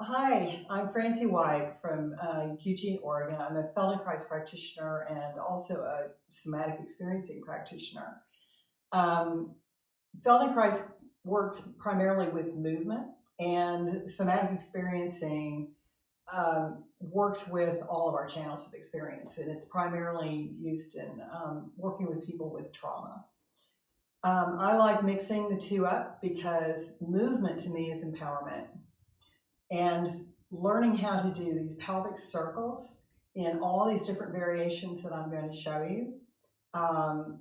Hi, I'm Francie White from Eugene, Oregon. I'm a Feldenkrais practitioner and also a somatic experiencing practitioner. Um, Feldenkrais works primarily with movement, and somatic experiencing works with all of our channels of experience, and it's primarily used in working with people with trauma. I like mixing the two up because movement to me is empowerment. And learning how to do these pelvic circles in all these different variations that I'm going to show you um,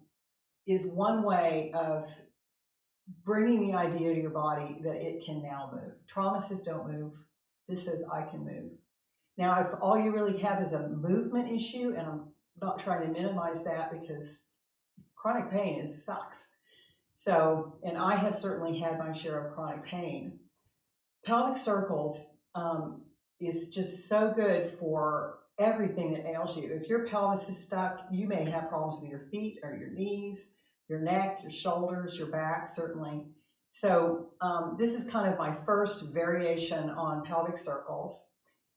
is one way of bringing the idea to your body that it can now move. Trauma says don't move. This says I can move. Now, if all you really have is a movement issue, and I'm not trying to minimize that because chronic pain sucks. So, and I have certainly had my share of chronic pain. Pelvic circles is just so good for everything that ails you. If your pelvis is stuck, you may have problems with your feet or your knees, your neck, your shoulders, your back, certainly. So this is kind of my first variation on pelvic circles.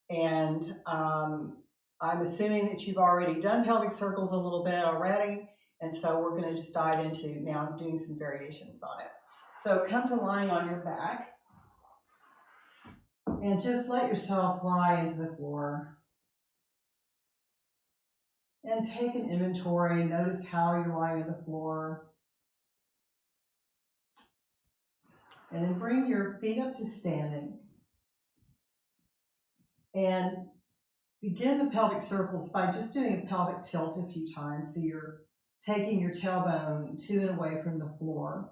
And I'm assuming that you've already done pelvic circles a little bit already. And so we're going to just dive into now doing some variations on it. So come to lying on your back. And just let yourself lie into the floor. And take an inventory. Notice how you're lying on the floor. And then bring your feet up to standing. And begin the pelvic circles by just doing a pelvic tilt a few times. So you're taking your tailbone to and away from the floor.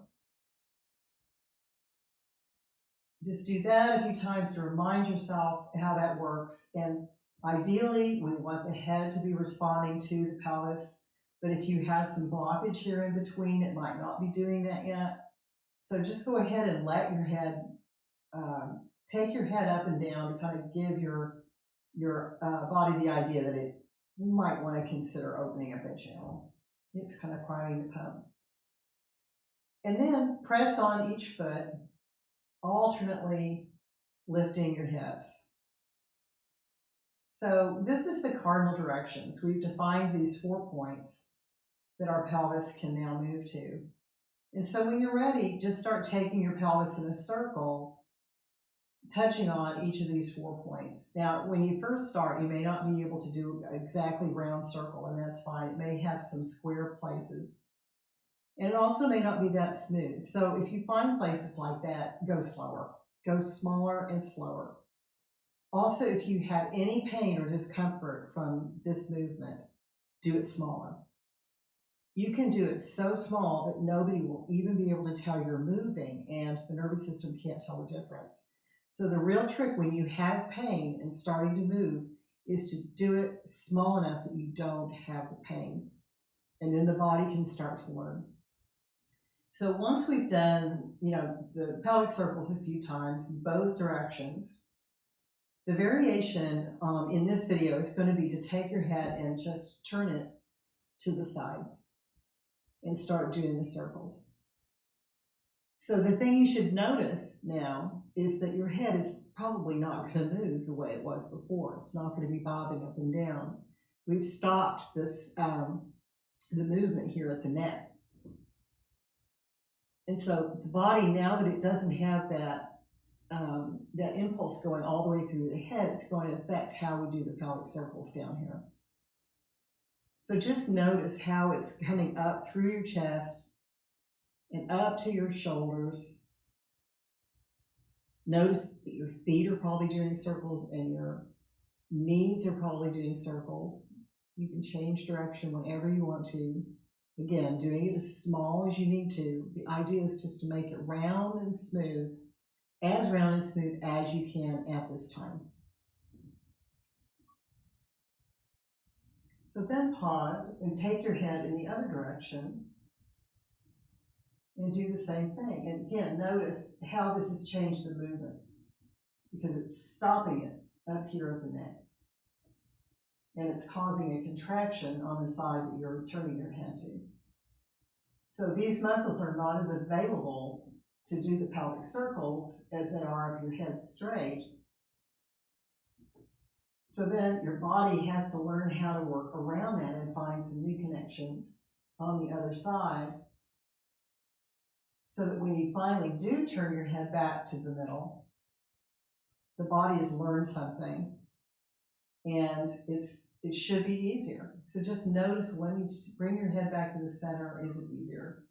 Just do that a few times to remind yourself how that works. And ideally, we want the head to be responding to the pelvis, but if you have some blockage here in between, it might not be doing that yet. So just go ahead and let your head, take your head up and down to kind of give your body the idea that it might want to consider opening up that channel. It's kind of priming the pump. And then press on each foot, alternately lifting your hips. So this is the cardinal directions. We've defined these 4 points that our pelvis can now move to. And so when you're ready, just start taking your pelvis in a circle, touching on each of these 4 points. Now, when you first start, you may not be able to do exactly round circle, and that's fine. It may have some square places. And it also may not be that smooth. So if you find places like that, go slower. Go smaller and slower. Also, if you have any pain or discomfort from this movement, do it smaller. You can do it so small that nobody will even be able to tell you're moving, and the nervous system can't tell the difference. So the real trick when you have pain and starting to move is to do it small enough that you don't have the pain. And then the body can start to learn. So once we've done, the pelvic circles a few times, both directions, the variation in this video is going to be to take your head and just turn it to the side and start doing the circles. So the thing you should notice now is that your head is probably not going to move the way it was before. It's not going to be bobbing up and down. We've stopped this, the movement here at the neck. And so the body, now that it doesn't have that impulse going all the way through the head, it's going to affect how we do the pelvic circles down here. So just notice how it's coming up through your chest and up to your shoulders. Notice that your feet are probably doing circles and your knees are probably doing circles. You can change direction whenever you want to. Again, doing it as small as you need to. The idea is just to make it round and smooth, as round and smooth as you can at this time. So then pause and take your head in the other direction and do the same thing. And again, notice how this has changed the movement because it's stopping it up here at the neck. And it's causing a contraction on the side that you're turning your head to. So these muscles are not as available to do the pelvic circles as they are if your head's straight. So then your body has to learn how to work around that and find some new connections on the other side, so that when you finally do turn your head back to the middle, the body has learned something, and it should be easier. So just notice when you bring your head back to the center, is it easier?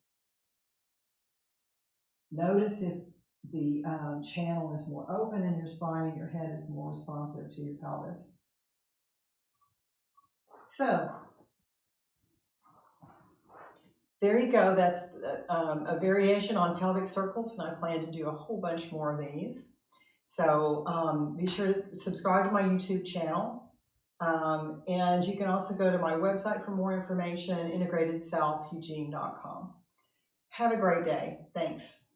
Notice if the channel is more open in your spine and your head is more responsive to your pelvis. So there you go. That's a variation on pelvic circles, and I plan to do a whole bunch more of these. So be sure to subscribe to my YouTube channel. And you can also go to my website for more information, integratedselfeugene.com. Have a great day. Thanks.